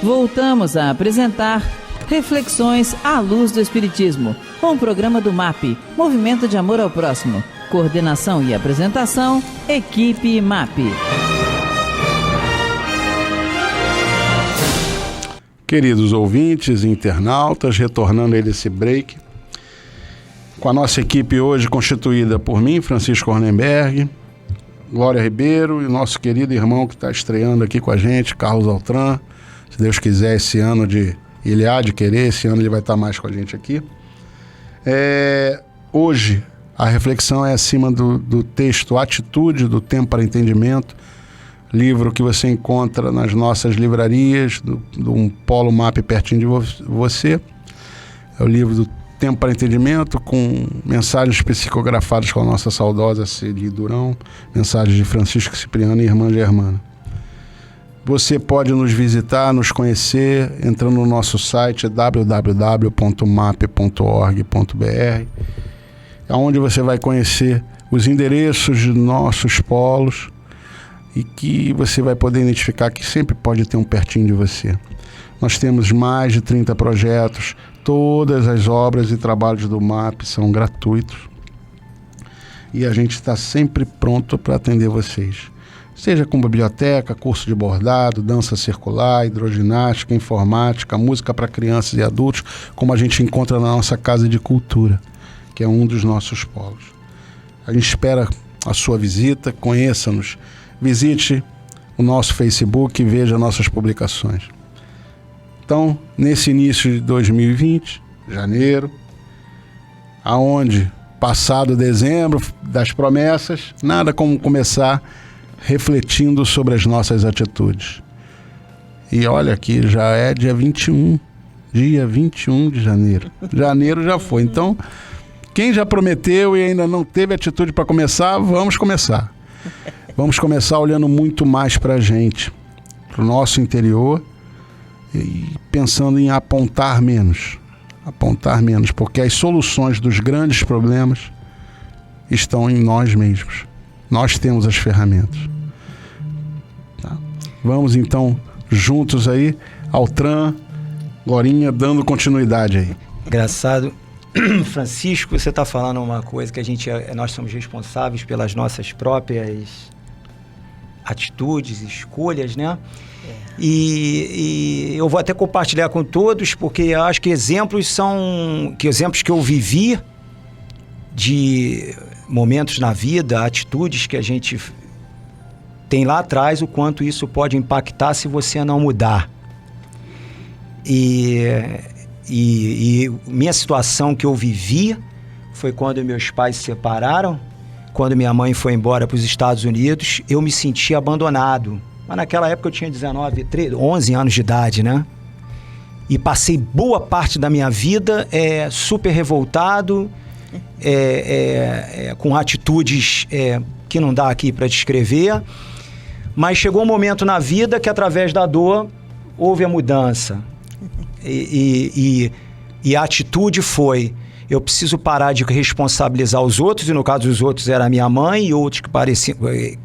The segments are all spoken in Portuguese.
Voltamos a apresentar Reflexões à Luz do Espiritismo, com o programa do MAP, Movimento de Amor ao Próximo. Coordenação e apresentação, Equipe MAP. Queridos ouvintes e internautas, retornando aí desse break, com a nossa equipe hoje constituída por mim, Francisco Hornenberg, Glória Ribeiro e o nosso querido irmão que está estreando aqui com a gente, Carlos Altran. Se Deus quiser, ele há de querer, esse ano ele vai estar mais com a gente aqui. Hoje, a reflexão é acima do texto Atitude, do Tempo para Entendimento, livro que você encontra nas nossas livrarias, do Polo MAP pertinho de você. É o livro do Tempo para Entendimento, com mensagens psicografadas com a nossa saudosa Celi Durão, mensagens de Francisco Cipriano e Irmã Germana. Você pode nos visitar, nos conhecer, entrando no nosso site www.map.org.br, onde você vai conhecer os endereços de nossos polos e que você vai poder identificar que sempre pode ter um pertinho de você. Nós temos mais de 30 projetos, todas as obras e trabalhos do MAP são gratuitos e a gente está sempre pronto para atender vocês. Seja com biblioteca, curso de bordado, dança circular, hidroginástica, informática, música para crianças e adultos, como a gente encontra na nossa Casa de Cultura, que é um dos nossos polos. A gente espera a sua visita, conheça-nos, visite o nosso Facebook e veja nossas publicações. Então, nesse início de 2020, janeiro, aonde, passado dezembro das promessas, nada como começar refletindo sobre as nossas atitudes. E olha que já é dia 21 de janeiro. Janeiro já foi. Então, quem já prometeu e ainda não teve atitude para começar, vamos começar. Vamos começar olhando muito mais para a gente, para o nosso interior, e pensando em apontar menos, porque as soluções dos grandes problemas estão em nós mesmos. Nós temos as ferramentas. Tá? Vamos então juntos aí, Altran, Glorinha, dando continuidade aí. Engraçado, Francisco, você está falando uma coisa que nós somos responsáveis pelas nossas próprias atitudes, escolhas, né? E eu vou até compartilhar com todos, porque eu acho que exemplos que eu vivi de momentos na vida, atitudes que a gente tem lá atrás, o quanto isso pode impactar se você não mudar. E minha situação que eu vivi foi quando meus pais se separaram, quando minha mãe foi embora para os Estados Unidos, eu me senti abandonado. Mas naquela época eu tinha 11 anos de idade, né? E passei boa parte da minha vida super revoltado, com atitudes que não dá aqui para descrever. Mas chegou um momento na vida que, através da dor, houve a mudança. E a atitude foi: eu preciso parar de responsabilizar os outros, e no caso dos outros era a minha mãe e outros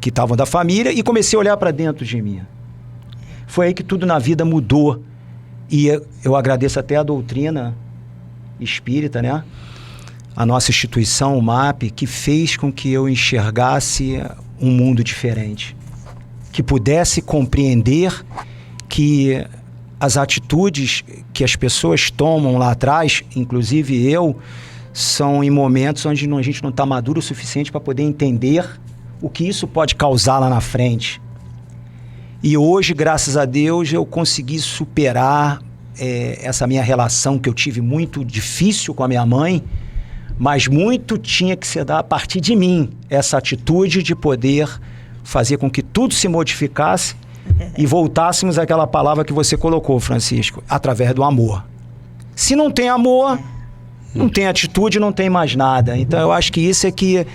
que estavam da família, e comecei a olhar para dentro de mim. Foi aí que tudo na vida mudou. E eu agradeço até a doutrina espírita, né? A nossa instituição, o MAP, que fez com que eu enxergasse um mundo diferente, que pudesse compreender que as atitudes que as pessoas tomam lá atrás, inclusive eu, são em momentos onde a gente não está maduro o suficiente para poder entender o que isso pode causar lá na frente. E hoje, graças a Deus, eu consegui superar essa minha relação que eu tive muito difícil com a minha mãe, mas muito tinha que ser dado a partir de mim, essa atitude de poder fazer com que tudo se modificasse e voltássemos àquela palavra que você colocou, Francisco, através do amor. Se não tem amor, não tem atitude, não tem mais nada. Então eu acho que isso é que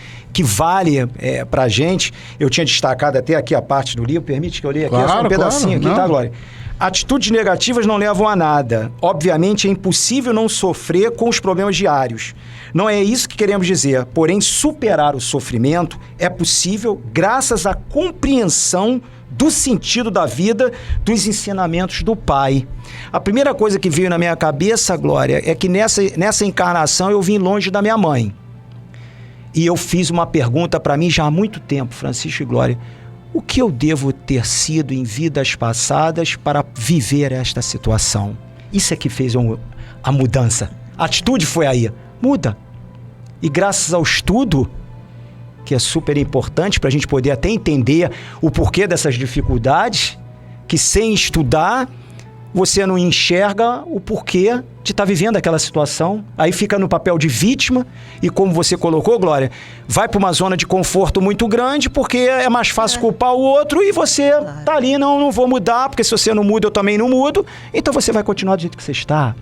vale pra gente. Eu tinha destacado até aqui a parte do livro, permite que eu leia aqui, claro, só um pedacinho aqui, tá, Glória? Atitudes negativas não levam a nada. Obviamente é impossível não sofrer com os problemas diários. Não é isso que queremos dizer. Porém, superar o sofrimento é possível graças à compreensão do sentido da vida, dos ensinamentos do Pai. A primeira coisa que veio na minha cabeça, Glória, é que nessa encarnação eu vim longe da minha mãe. E eu fiz uma pergunta para mim já há muito tempo, Francisco e Glória: o que eu devo ter sido em vidas passadas para viver esta situação? Isso é que fez a mudança. A atitude foi aí. Muda. E graças ao estudo, que é super importante para a gente poder até entender o porquê dessas dificuldades, que sem estudar você não enxerga o porquê de estar vivendo aquela situação. Aí fica no papel de vítima e, como você colocou, Glória, vai para uma zona de conforto muito grande porque é mais fácil culpar o outro e você tá ali, não vou mudar, porque se você não muda eu também não mudo, então você vai continuar do jeito que você está.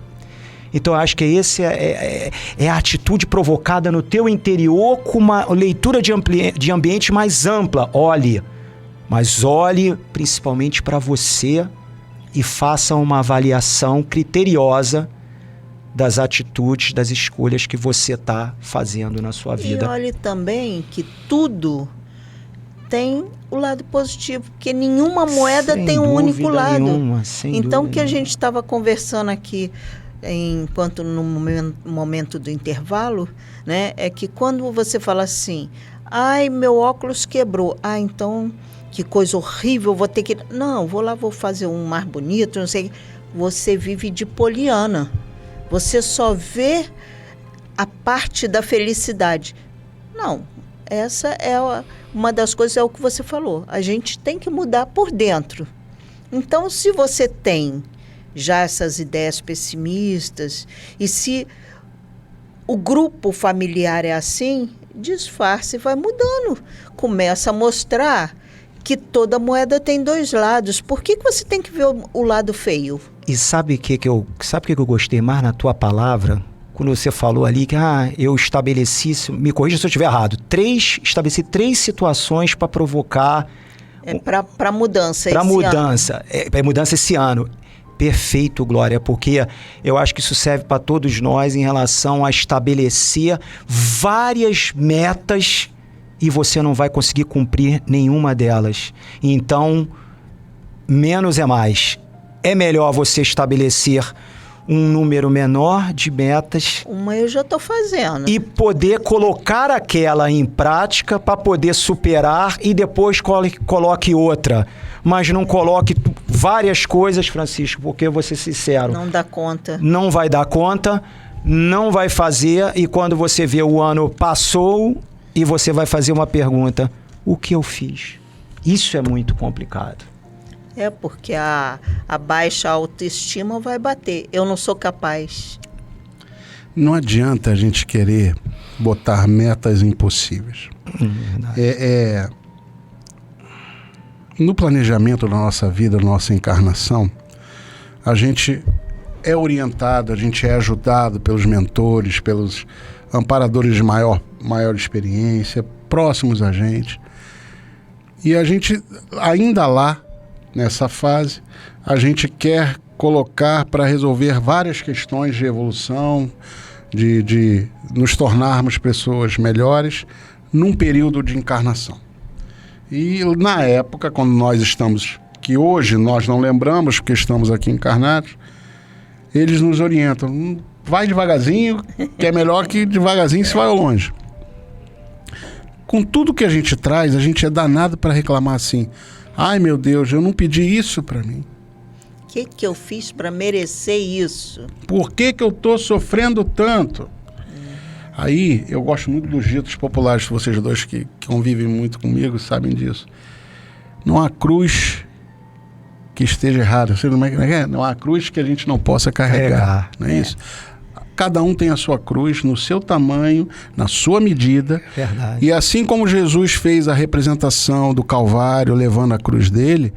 Então, eu acho que esse é a atitude provocada no teu interior com uma leitura de ambiente mais ampla. Olhe principalmente para você e faça uma avaliação criteriosa das atitudes, das escolhas que você está fazendo na sua vida. E olhe também que tudo tem o lado positivo, porque nenhuma moeda tem um único lado. Então, o que a gente estava conversando aqui, enquanto no momento do intervalo, né, é que quando você fala assim, ai, meu óculos quebrou, então que coisa horrível, vou ter que... Não, vou lá, vou fazer um mais bonito, não sei. Você vive de poliana. Você só vê a parte da felicidade. Não, essa é uma das coisas, é o que você falou. A gente tem que mudar por dentro. Então, se você tem já essas ideias pessimistas, e se o grupo familiar é assim, disfarce e vai mudando. Começa a mostrar que toda moeda tem dois lados. Por que você tem que ver o lado feio? E sabe o que eu gostei mais na tua palavra? Quando você falou ali que eu estabeleci, me corrija se eu estiver errado, estabeleci 3 situações para provocar... Para mudança esse ano. Para mudança esse ano. Perfeito, Glória, porque eu acho que isso serve para todos nós em relação a estabelecer várias metas e você não vai conseguir cumprir nenhuma delas. Então, menos é mais. É melhor você estabelecer um número menor de metas. Uma eu já estou fazendo. E poder colocar aquela em prática para poder superar e depois coloque outra. Mas não coloque várias coisas, Francisco, porque eu vou ser sincero. Não dá conta. Não vai dar conta, não vai fazer, e quando você vê o ano passou e você vai fazer uma pergunta, o que eu fiz? Isso é muito complicado. Porque a baixa autoestima vai bater. Eu não sou capaz. Não adianta a gente querer botar metas impossíveis. No planejamento da nossa vida, da nossa encarnação, a gente é orientado, a gente é ajudado pelos mentores, pelos amparadores de maior experiência, próximos a gente. E a gente, ainda lá, nessa fase, a gente quer colocar para resolver várias questões de evolução, de nos tornarmos pessoas melhores num período de encarnação. E na época, quando nós estamos, que hoje nós não lembramos porque estamos aqui encarnados, eles nos orientam, vai devagarzinho, que é melhor que devagarzinho se vai ao longe. Com tudo que a gente traz, a gente é danado para reclamar assim, ai meu Deus, eu não pedi isso para mim. O que eu fiz para merecer isso? Por que eu estou sofrendo tanto? Aí, eu gosto muito dos ditos populares, vocês dois que convivem muito comigo sabem disso. Não há cruz que esteja errada. Você não é? Não há cruz que a gente não possa carregar. Não é isso? Cada um tem a sua cruz no seu tamanho, na sua medida. Verdade. E assim como Jesus fez a representação do Calvário levando a cruz dele,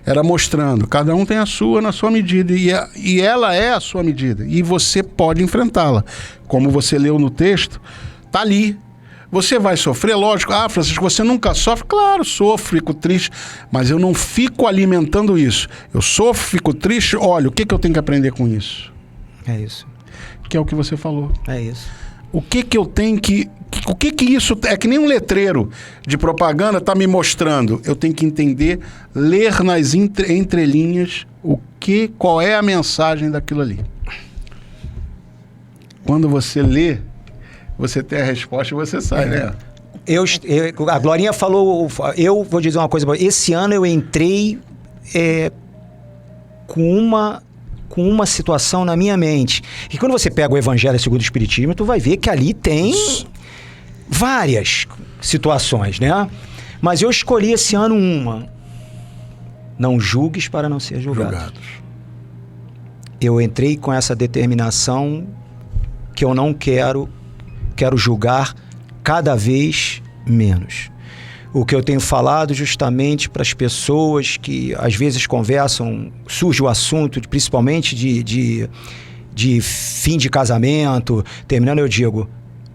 era mostrando, cada um tem a sua na sua medida, e ela é a sua medida, e você pode enfrentá-la. Como você leu no texto, tá ali. Você vai sofrer, lógico. Francisco, você nunca sofre? Claro, sofro, fico triste, mas eu não fico alimentando isso. Eu sofro, fico triste, olha, o que eu tenho que aprender com isso? É isso. Que é o que você falou. É isso. O que eu tenho que... O que isso... É que nem um letreiro de propaganda está me mostrando. Eu tenho que entender, ler nas entrelinhas qual é a mensagem daquilo ali. Quando você lê, você tem a resposta e você sai, né? A Glorinha falou... Eu vou dizer uma coisa. Esse ano eu entrei com uma situação na minha mente. E quando você pega o Evangelho segundo o Espiritismo, tu vai ver que ali tem várias situações, né? Mas eu escolhi esse ano uma. Não julgues para não ser julgado. Eu entrei com essa determinação que eu não quero julgar cada vez menos. O que eu tenho falado justamente para as pessoas que às vezes conversam, surge o assunto, principalmente de fim de casamento, terminando, eu digo,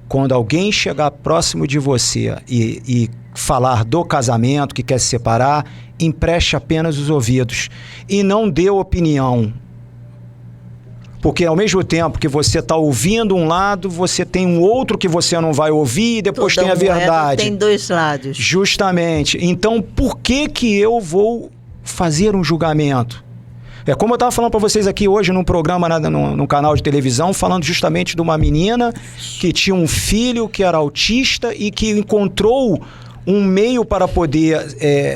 quando alguém chegar próximo de você e falar do casamento, que quer se separar, empreste apenas os ouvidos e não dê opinião. Porque ao mesmo tempo que você está ouvindo um lado, você tem um outro que você não vai ouvir e depois tem a verdade. Tem dois lados. Justamente. Então, por que eu vou fazer um julgamento? É como eu estava falando para vocês aqui hoje num programa, num canal de televisão, falando justamente de uma menina que tinha um filho que era autista e que encontrou um meio para poder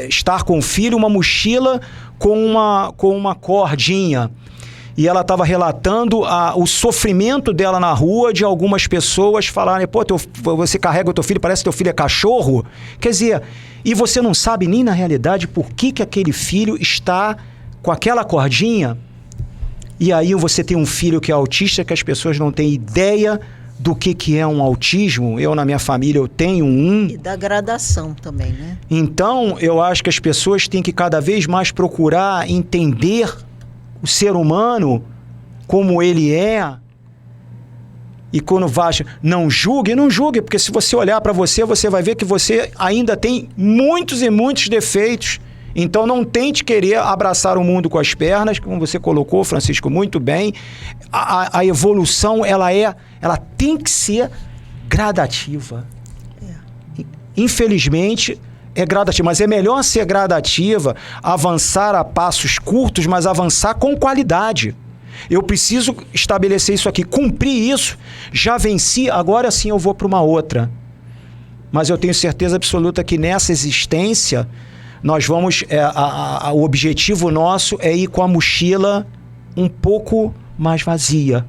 estar com o filho, uma mochila com uma cordinha. E ela estava relatando o sofrimento dela na rua, de algumas pessoas falarem, pô, você carrega o teu filho, parece que teu filho é cachorro. Quer dizer, e você não sabe nem na realidade por que aquele filho está com aquela cordinha. E aí você tem um filho que é autista, que as pessoas não têm ideia do que é um autismo. Eu, na minha família, eu tenho um. E da gradação também, né? Então, eu acho que as pessoas têm que cada vez mais procurar entender o ser humano como ele é. E quando vai, não julgue, porque se você olhar para você, você vai ver que você ainda tem muitos e muitos defeitos. Então não tente querer abraçar o mundo com as pernas, como você colocou, Francisco, muito bem. A evolução, ela tem que ser gradativa. Infelizmente, é gradativa, mas é melhor ser gradativa, avançar a passos curtos, mas avançar com qualidade. Eu preciso estabelecer isso aqui, cumprir isso, já venci, agora sim eu vou para uma outra. Mas eu tenho certeza absoluta que nessa existência, nós vamos, o objetivo nosso é ir com a mochila um pouco mais vazia,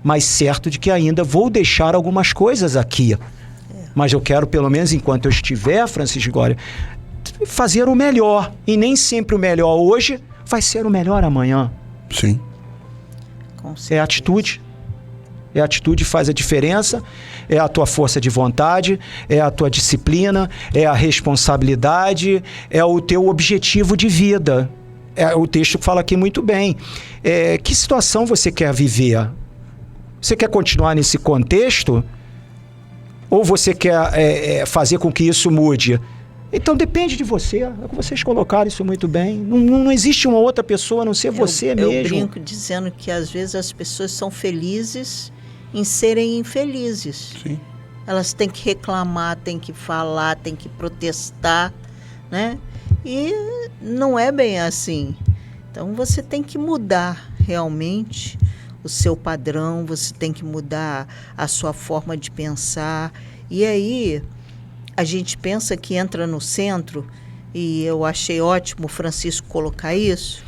mas certo de que ainda vou deixar algumas coisas aqui. Mas eu quero, pelo menos enquanto eu estiver, Francisco Glória, fazer o melhor. E nem sempre o melhor hoje vai ser o melhor amanhã. Sim. É a atitude. A atitude faz a diferença, é a tua força de vontade, é a tua disciplina, é a responsabilidade, é o teu objetivo de vida. O texto fala aqui muito bem. Que situação você quer viver? Você quer continuar nesse contexto? Ou você quer fazer com que isso mude? Então depende de você. Vocês colocaram isso muito bem. Não existe uma outra pessoa a não ser você mesmo. Eu brinco dizendo que às vezes as pessoas são felizes em serem infelizes. Sim. Elas têm que reclamar, têm que falar, têm que protestar, né? E não é bem assim. Então você tem que mudar realmente o seu padrão, você tem que mudar a sua forma de pensar. E aí a gente pensa que entra no centro, e eu achei ótimo o Francisco colocar isso.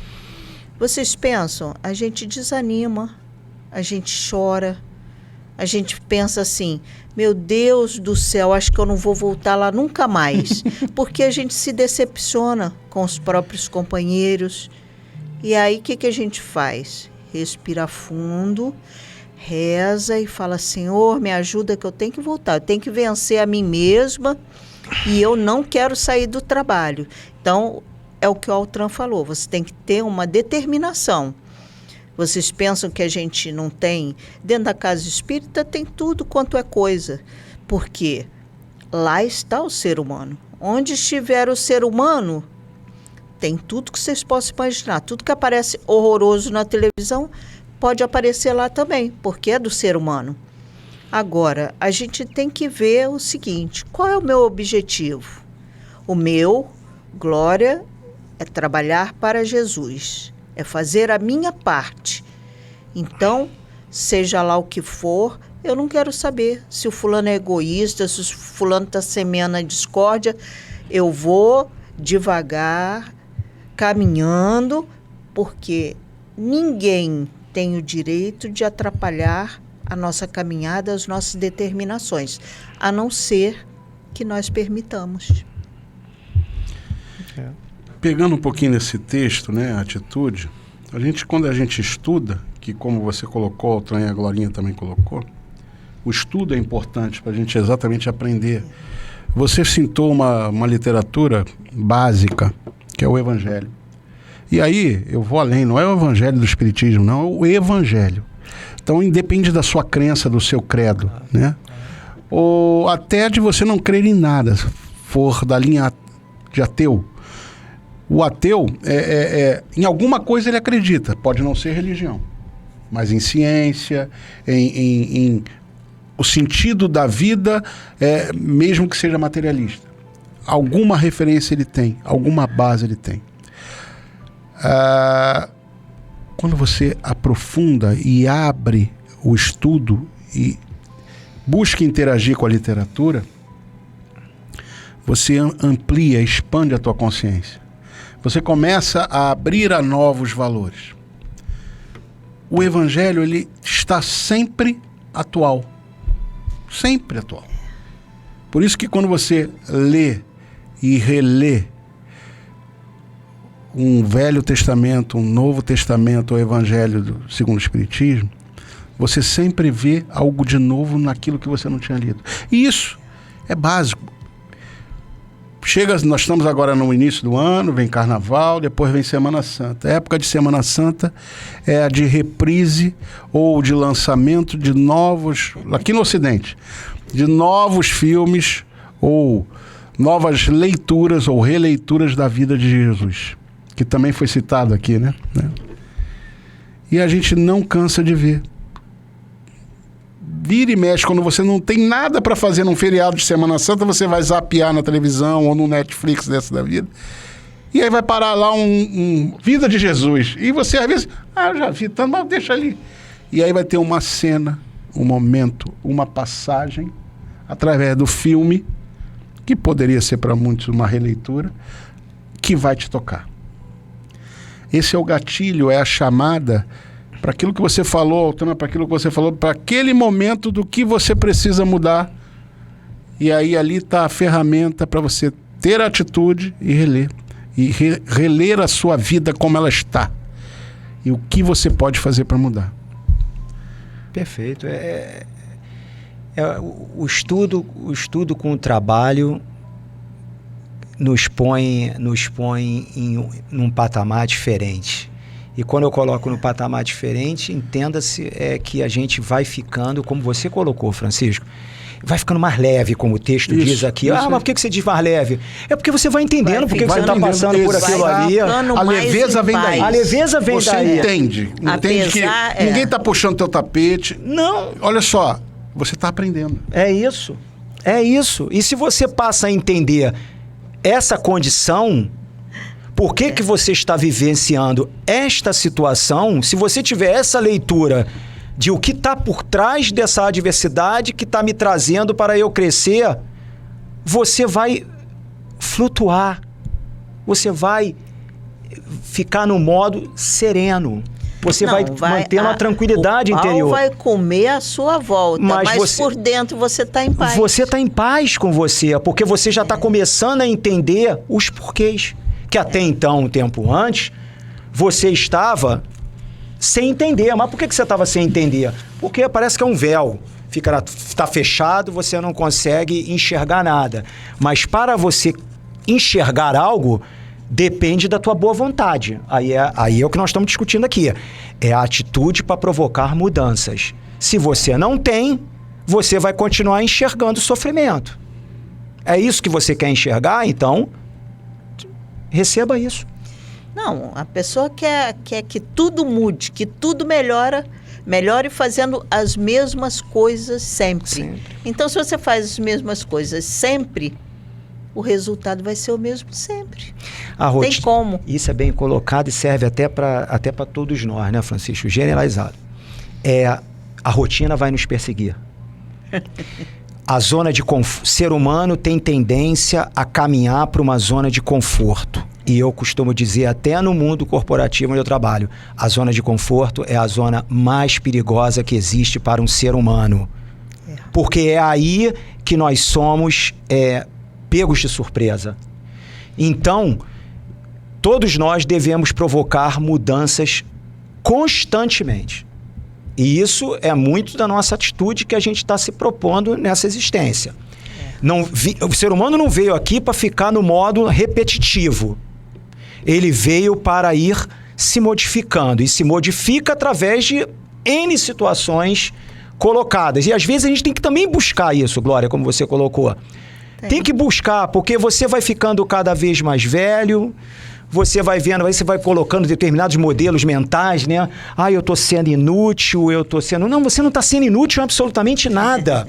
Vocês pensam, a gente desanima, a gente chora, a gente pensa assim, meu Deus do céu, acho que eu não vou voltar lá nunca mais, porque a gente se decepciona com os próprios companheiros. E aí o que a gente faz? Respira fundo, reza e fala, Senhor, me ajuda que eu tenho que voltar, eu tenho que vencer a mim mesma e eu não quero sair do trabalho. Então, é o que o Altran falou, você tem que ter uma determinação. Vocês pensam que a gente não tem? Dentro da casa espírita tem tudo quanto é coisa, porque lá está o ser humano. Onde estiver o ser humano, tem tudo que vocês possam imaginar. Tudo que aparece horroroso na televisão pode aparecer lá também, porque é do ser humano. Agora, a gente tem que ver o seguinte, qual é o meu objetivo? O meu, Glória, é trabalhar para Jesus, é fazer a minha parte. Então, seja lá o que for, eu não quero saber se o fulano é egoísta, se o fulano está semeando a discórdia. Eu vou devagar, caminhando, porque ninguém tem o direito de atrapalhar a nossa caminhada, as nossas determinações, a não ser que nós permitamos. Pegando um pouquinho nesse texto, né, a atitude, quando a gente estuda, que como você colocou, o Tran e a Glorinha também colocou, o estudo é importante para a gente exatamente aprender. Você citou uma literatura básica, que é o Evangelho. E aí, eu vou além, não é o Evangelho do Espiritismo, não, é o Evangelho. Então, independe da sua crença, do seu credo, né? Ou até de você não crer em nada, se for da linha de ateu. O ateu, em alguma coisa ele acredita, pode não ser religião, mas em ciência, em o sentido da vida, mesmo que seja materialista. Alguma referência ele tem, alguma base ele tem. Quando você aprofunda e abre o estudo e busca interagir com a literatura, você amplia, expande a tua consciência. Você começa a abrir a novos valores. O Evangelho, ele está sempre atual. Sempre atual. Por isso que quando você lê e relê um Velho Testamento, um Novo Testamento, o Evangelho segundo o Espiritismo, você sempre vê algo de novo naquilo que você não tinha lido. E isso é básico. Nós estamos agora no início do ano, vem Carnaval, depois vem Semana Santa. A época de Semana Santa é a de reprise ou de lançamento de novos, aqui no Ocidente, de novos filmes ou novas leituras ou releituras da vida de Jesus, que também foi citado aqui, né? E a gente não cansa de ver. Vira e mexe, quando você não tem nada para fazer num feriado de Semana Santa, você vai zapear na televisão ou no Netflix dessa da vida. E aí vai parar lá um Vida de Jesus. E você às vezes, eu já vi tanto, mas deixa ali. E aí vai ter uma cena, um momento, uma passagem, através do filme, que poderia ser para muitos uma releitura, que vai te tocar. Esse é o gatilho, é a chamada para aquilo que você falou, para aquilo que você falou, para aquele momento do que você precisa mudar. E aí ali está a ferramenta para você ter atitude e reler. E reler a sua vida como ela está. E o que você pode fazer para mudar. Perfeito. O estudo com o trabalho nos põe num patamar diferente. E quando eu coloco no patamar diferente, entenda-se que a gente vai ficando, como você colocou, Francisco, vai ficando mais leve, como o texto diz aqui. Mas por que você diz mais leve? É porque você vai entendendo porque você está passando por aquilo ali. A leveza vem daí. A leveza vem daí. Você entende que ninguém está puxando teu tapete. Não. Olha só, você está aprendendo. É isso. E se você passa a entender essa condição, por que você está vivenciando esta situação, se você tiver essa leitura de o que está por trás dessa adversidade que está me trazendo para eu crescer, você vai flutuar, você vai ficar no modo sereno. Você vai mantendo a tranquilidade interior. O pau vai comer a sua volta, mas por dentro você está em paz. Você está em paz com você, porque você já está começando a entender os porquês. Que até então, um tempo antes, você estava sem entender. Mas por que você estava sem entender? Porque parece que é um véu. Está fechado, você não consegue enxergar nada. Mas para você enxergar algo, depende da tua boa vontade. Aí é o que nós estamos discutindo aqui. É a atitude para provocar mudanças. Se você não tem, você vai continuar enxergando sofrimento. É isso que você quer enxergar? Então, receba isso. Não, a pessoa quer que tudo mude, que tudo melhore fazendo as mesmas coisas sempre. Então, se você faz as mesmas coisas sempre, o resultado vai ser o mesmo sempre. Tem como. Isso é bem colocado e serve até para todos nós, né, Francisco? Generalizado. A rotina vai nos perseguir. A zona de conforto. Ser humano tem tendência a caminhar para uma zona de conforto. E eu costumo dizer, até no mundo corporativo onde eu trabalho, a zona de conforto é a zona mais perigosa que existe para um ser humano. Porque é aí que nós somos pegos de surpresa. Então, todos nós devemos provocar mudanças constantemente. E isso é muito da nossa atitude que a gente está se propondo nessa existência. O ser humano não veio aqui para ficar no modo repetitivo. Ele veio para ir se modificando. E se modifica através de N situações colocadas. E às vezes a gente tem que também buscar isso, Glória, como você colocou. Tem que buscar, porque você vai ficando cada vez mais velho, você vai vendo, aí você vai colocando determinados modelos mentais, né? Eu estou sendo inútil, eu estou sendo... Não, você não está sendo inútil em absolutamente nada.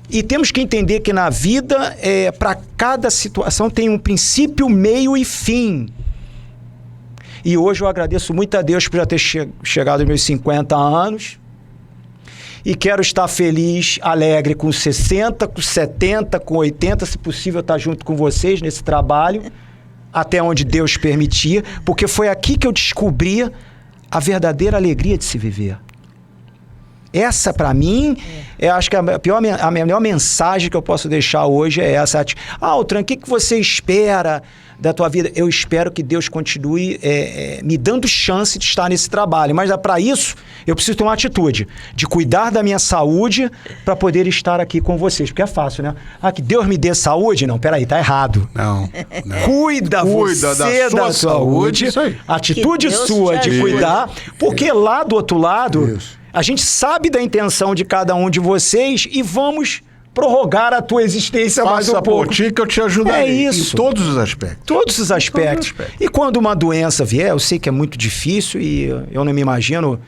E temos que entender que na vida, para cada situação, tem um princípio, meio e fim. E hoje eu agradeço muito a Deus por já ter chegado aos meus 50 anos. E quero estar feliz, alegre com 60, com 70, com 80, se possível estar junto com vocês nesse trabalho, até onde Deus permitir, porque foi aqui que eu descobri a verdadeira alegria de se viver. Essa, para mim, acho que a melhor mensagem que eu posso deixar hoje é essa. Altran, o que você espera da tua vida? Eu espero que Deus continue me dando chance de estar nesse trabalho. Mas para isso, eu preciso ter uma atitude de cuidar da minha saúde para poder estar aqui com vocês. Porque é fácil, né? Que Deus me dê saúde? Não, peraí, tá errado. Não. Cuida você da sua saúde. Isso aí. Atitude sua de cuidar. Porque lá do outro lado... Isso. A gente sabe da intenção de cada um de vocês e vamos prorrogar a tua existência mais um pouco. Por ti que eu te ajudarei. É isso. Em todos os aspectos. Todos os aspectos. E quando uma doença vier, eu sei que é muito difícil e eu não me imagino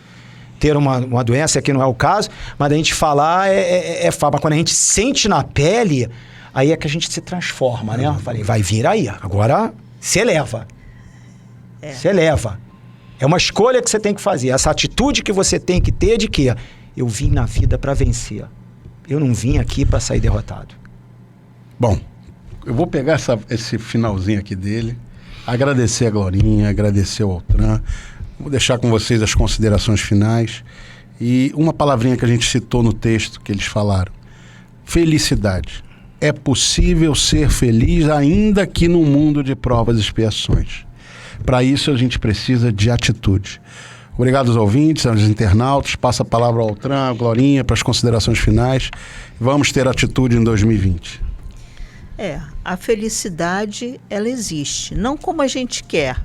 ter uma doença, que não é o caso, mas a gente falar mas quando a gente sente na pele, aí é que a gente se transforma, né? Eu falei, vai vir aí, agora se eleva. Se eleva. É uma escolha que você tem que fazer. Essa atitude que você tem que ter de que eu vim na vida para vencer. Eu não vim aqui para sair derrotado. Bom, eu vou pegar esse finalzinho aqui dele, agradecer a Glorinha, agradecer ao Altran, vou deixar com vocês as considerações finais e uma palavrinha que a gente citou no texto que eles falaram. Felicidade. É possível ser feliz ainda que num mundo de provas e expiações. Para isso, a gente precisa de atitude. Obrigado aos ouvintes, aos internautas. Passa a palavra ao Altran, à Glorinha, para as considerações finais. Vamos ter atitude em 2020. A felicidade, ela existe. Não como a gente quer.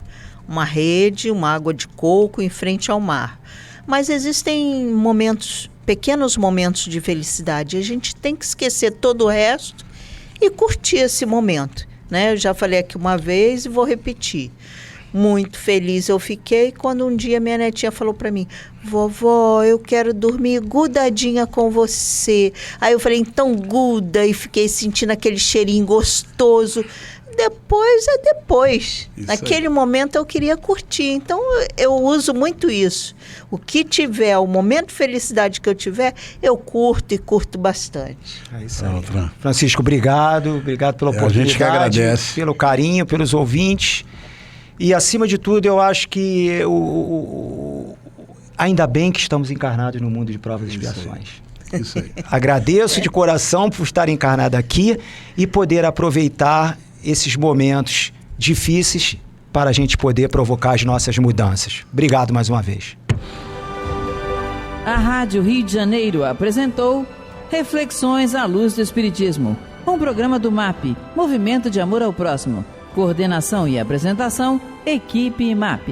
Uma rede, uma água de coco em frente ao mar. Mas existem momentos, pequenos momentos de felicidade. A gente tem que esquecer todo o resto e curtir esse momento, né? Eu já falei aqui uma vez e vou repetir. Muito feliz eu fiquei quando um dia minha netinha falou para mim: vovó, eu quero dormir grudadinha com você. Aí eu falei, então gruda, e fiquei sentindo aquele cheirinho gostoso. Depois é depois. Isso naquele momento eu queria curtir. Então eu uso muito isso. O que tiver, o momento de felicidade que eu tiver, eu curto e curto bastante. É isso aí. Francisco, obrigado pela oportunidade. A gente que agradece. Pelo carinho, pelos ouvintes. E, acima de tudo, eu acho que ainda bem que estamos encarnados no mundo de provas e expiações. Isso aí. Agradeço de coração por estar encarnado aqui e poder aproveitar esses momentos difíceis para a gente poder provocar as nossas mudanças. Obrigado mais uma vez. A Rádio Rio de Janeiro apresentou Reflexões à Luz do Espiritismo, um programa do MAP, Movimento de Amor ao Próximo. Coordenação e apresentação, Equipe MAP.